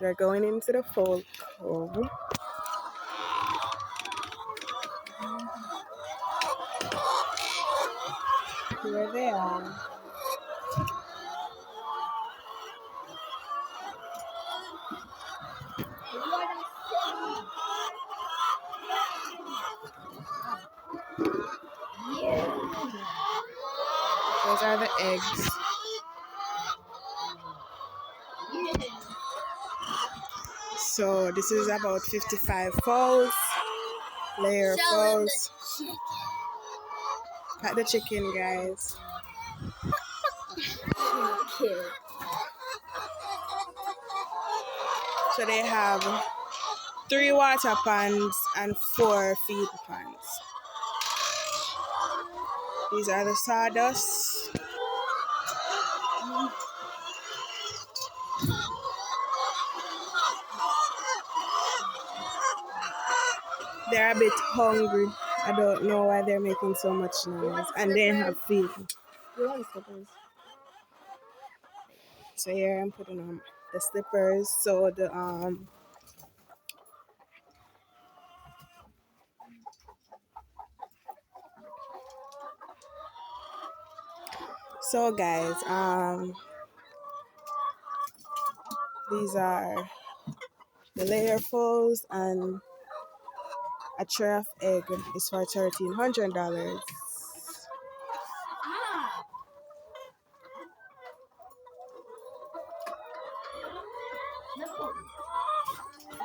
We're going into the fowl cove. Here they are. Those are the eggs. So this is about 55 fowls, layer fowls. At the chicken, guys. So they have 3 water pans and 4 feed pans. These are the sawdust. They're a bit hungry. I don't know why they're making so much noise. And they have feed. So here I'm putting on the slippers. So the So guys, these are the layer fowls, and a tray of egg is for $1,300.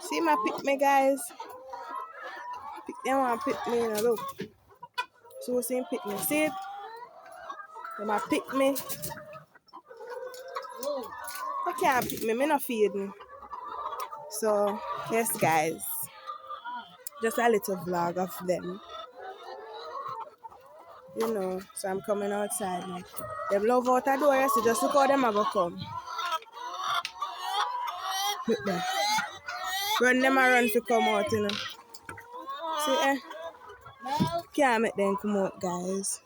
See my pick me, guys. Pick them and pick me, look. So see him pick me. See it? They might pick me. I can't pick me, not feeding. So yes guys, just a little vlog of them. You know, so I'm coming outside now. Them love out the door, so just look how them are gonna come. Look there. Run them around to come out, you know. See, can't make them come out, guys.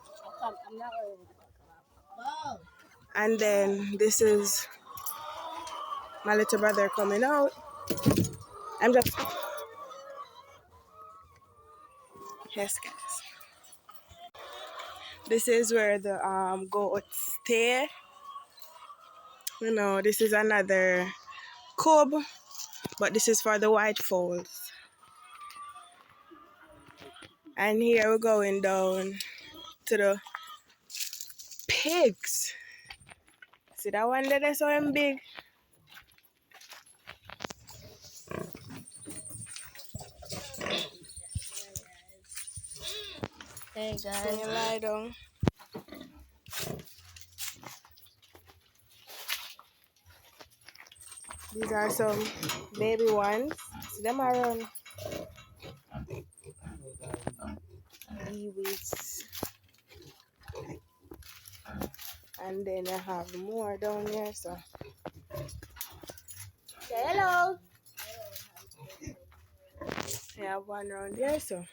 And then this is my little brother coming out. I'm just yes, guys. This is where the goats stay. You know, this is another cub, but this is for the white fowls. And here we're going down to the pigs. See that one there, that's so big. Hey guys. Can you lie down? These are some baby ones. See them around. Ewees. And then I have more down here, so. Say hello. I have one around there, so.